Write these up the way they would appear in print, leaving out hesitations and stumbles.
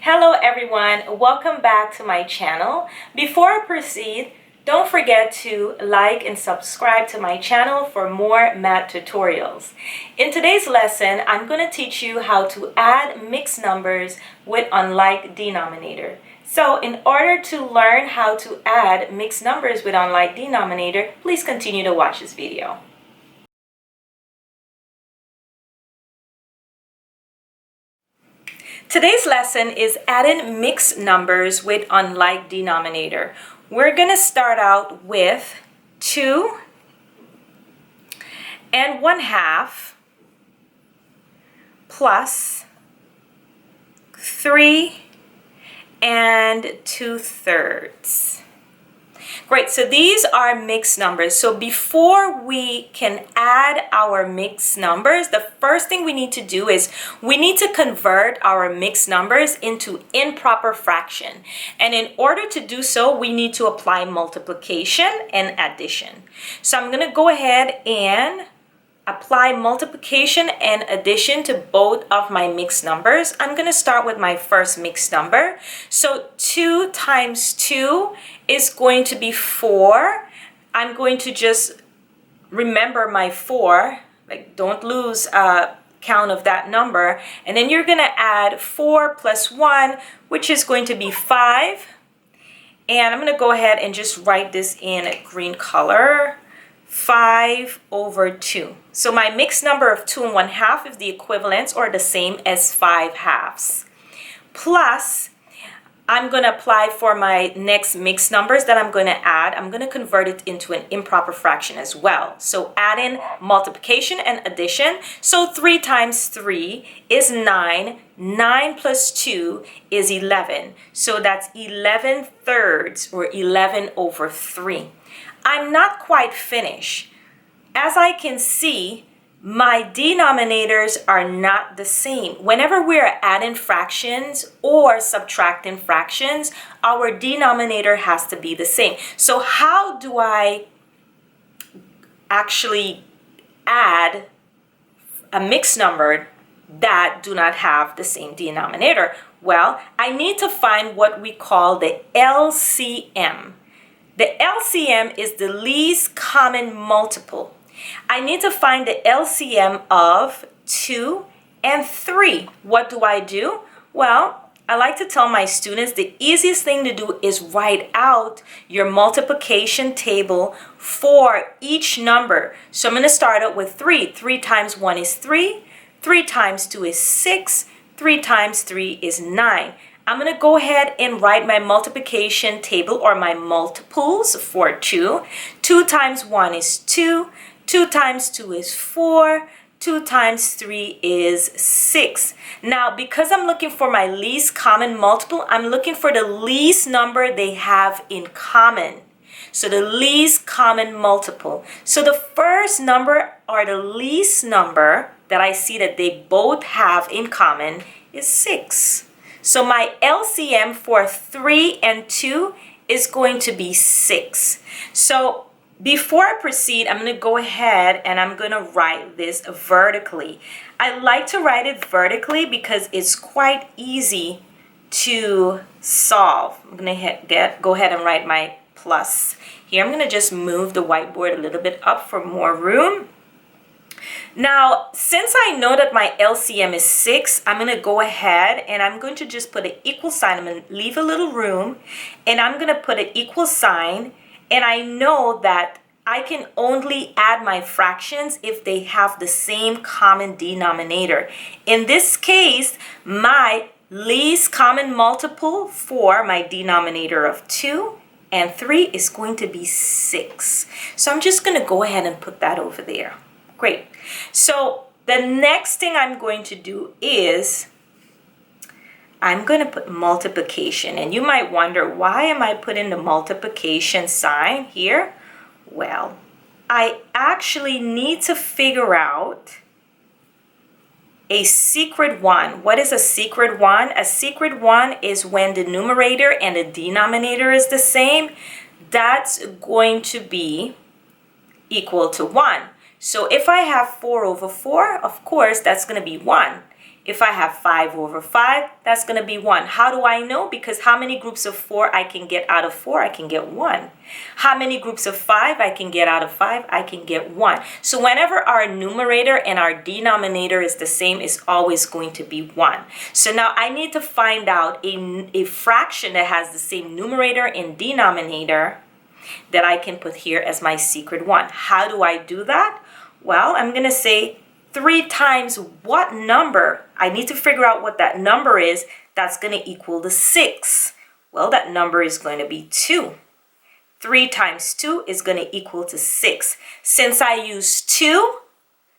Hello everyone, welcome back to my channel. Before I proceed, don't forget to like and subscribe to my channel for more math tutorials. In today's lesson, I'm going to teach you how to add mixed numbers with unlike denominator. So in order to learn how to add mixed numbers with unlike denominator, please continue to watch this video. Today's lesson is adding mixed numbers with unlike denominator. We're going to start out with 2 and 1/2 plus 3 and 2/3. Great, so these are mixed numbers. So before we can add our mixed numbers, the first thing we need to do is we need to convert our mixed numbers into improper fraction. And in order to do so, we need to apply multiplication and addition. So I'm going to go ahead and apply multiplication and addition to both of my mixed numbers. I'm going to start with my first mixed number. So 2 times 2 is going to be 4. I'm going to just remember my 4, like don't lose count of that number. And then you're going to add 4 plus 1, which is going to be 5. And I'm going to go ahead and just write this in a green color. 5 over 2. So my mixed number of 2 and 1/2 is the equivalent or the same as 5/2. Plus, I'm going to apply for my next mixed numbers that I'm going to add. I'm going to convert it into an improper fraction as well. So add in multiplication and addition. So 3 times 3 is 9. 9 plus 2 is 11. So that's 11/3 or 11 over 3. I'm not quite finished. As I can see, my denominators are not the same. Whenever we're adding fractions or subtracting fractions, our denominator has to be the same. So how do I actually add a mixed number that do not have the same denominator? Well, I need to find what we call the LCM. The LCM is the least common multiple. I need to find the LCM of 2 and 3. What do I do? Well, I like to tell my students the easiest thing to do is write out your multiplication table for each number. So I'm going to start out with 3. 3 times 1 is 3. 3 times 2 is 6. 3 times 3 is 9. I'm going to go ahead and write my multiplication table or my multiples for 2. 2 times 1 is 2. 2 times 2 is 4. 2 times 3 is 6. Now, because I'm looking for my least common multiple, I'm looking for the least number they have in common. So the least common multiple. So the first number or the least number that I see that they both have in common is 6. So my LCM for 3 and 2 is going to be 6. So before I proceed, I'm going to go ahead and I'm going to write this vertically. I like to write it vertically because it's quite easy to solve. I'm going to go ahead and write my plus. Here I'm going to just move the whiteboard a little bit up for more room. Now, since I know that my LCM is 6, I'm going to go ahead and I'm going to just put an equal sign. I'm going to leave a little room and I'm going to put an equal sign. And I know that I can only add my fractions if they have the same common denominator. In this case, my least common multiple for my denominator of 2 and 3 is going to be 6. So I'm just going to go ahead and put that over there. Great. So the next thing I'm going to do is I'm going to put multiplication. And you might wonder, why am I putting the multiplication sign here? Well, I actually need to figure out a secret one. What is a secret one? A secret one is when the numerator and the denominator is the same. That's going to be equal to 1. So if I have 4 over 4, of course, that's going to be 1. If I have 5 over 5, that's going to be 1. How do I know? Because how many groups of 4 I can get out of 4? I can get 1. How many groups of 5 I can get out of 5? I can get 1. So whenever our numerator and our denominator is the same, it's always going to be 1. So now I need to find out a fraction that has the same numerator and denominator that I can put here as my secret 1. How do I do that? Well, I'm going to say 3 times what number? I need to figure out what that number is that's going to equal the 6. Well, that number is going to be 2. 3 times 2 is going to equal to 6. Since I use 2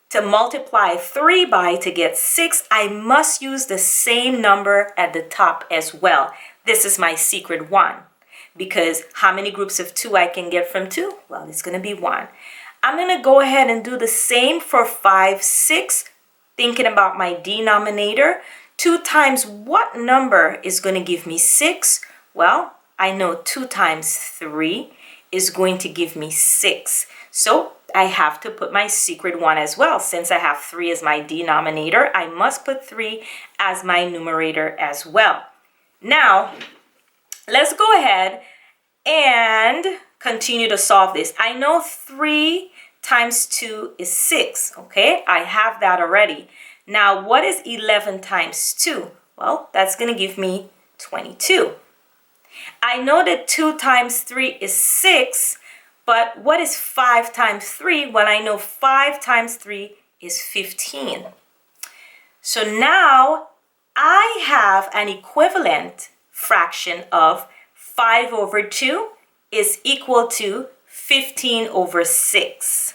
to multiply 3 by to get 6, I must use the same number at the top as well. This is my secret 1. Because how many groups of 2 I can get from 2? Well, it's going to be 1. I'm going to go ahead and do the same for 5, 6, thinking about my denominator. 2 times what number is going to give me 6? Well, I know 2 times 3 is going to give me 6. So I have to put my secret 1 as well. Since I have 3 as my denominator, I must put 3 as my numerator as well. Now, let's go ahead and continue to solve this. I know 3 times 2 is 6, okay? I have that already. Now, what is 11 times 2? Well, that's going to give me 22. I know that 2 times 3 is 6, but what is 5 times 3? Well, I know 5 times 3 is 15. So now I have an equivalent fraction of 5 over 2 is equal to 15 over 6.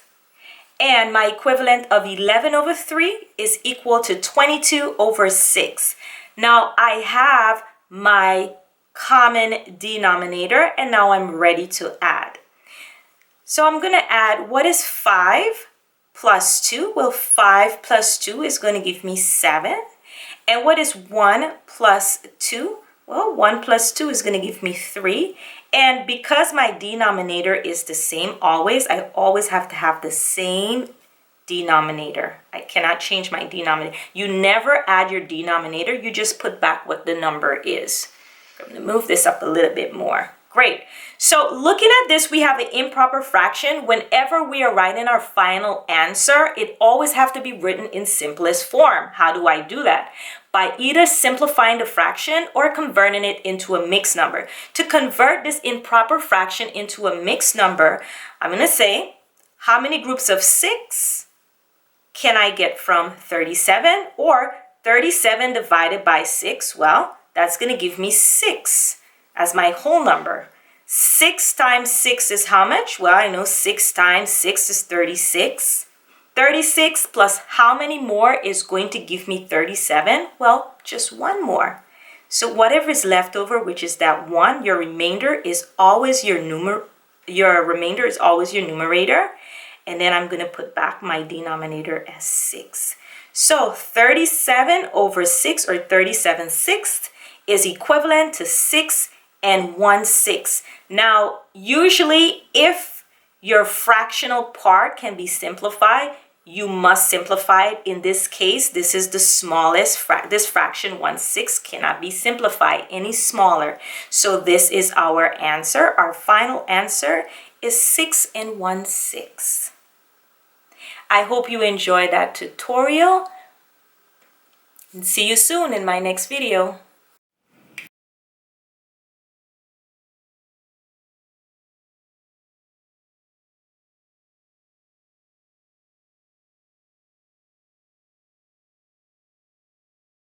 And my equivalent of 11 over 3 is equal to 22 over 6. Now I have my common denominator, and now I'm ready to add. So I'm going to add, what is 5 plus 2? Well, 5 plus 2 is going to give me 7. And what is 1 plus 2? Well, 1 plus 2 is going to give me 3. And because my denominator is the same always, I always have to have the same denominator. I cannot change my denominator. You never add your denominator. You just put back what the number is. I'm going to move this up a little bit more. Great. So looking at this, we have an improper fraction. Whenever we are writing our final answer, it always have to be written in simplest form. How do I do that? By either simplifying the fraction or converting it into a mixed number. To convert this improper fraction into a mixed number, I'm going to say, how many groups of 6 can I get from 37? Or 37 divided by 6, well, that's going to give me 6 as my whole number. 6 times 6 is how much? Well, I know 6 times 6 is 36. 36 plus how many more is going to give me 37? Well, just one more. So whatever is left over, which is that 1, your remainder is always your remainder is always your numerator. And then I'm going to put back my denominator as 6. So 37 over 6, or 37/6, is equivalent to 6 and 1/6. Now, usually if your fractional part can be simplified, you must simplify it. In this case, this is the smallest, this fraction 1/6 cannot be simplified any smaller. So this is our answer. Our final answer is 6 and 1/6. I hope you enjoyed that tutorial. And see you soon in my next video.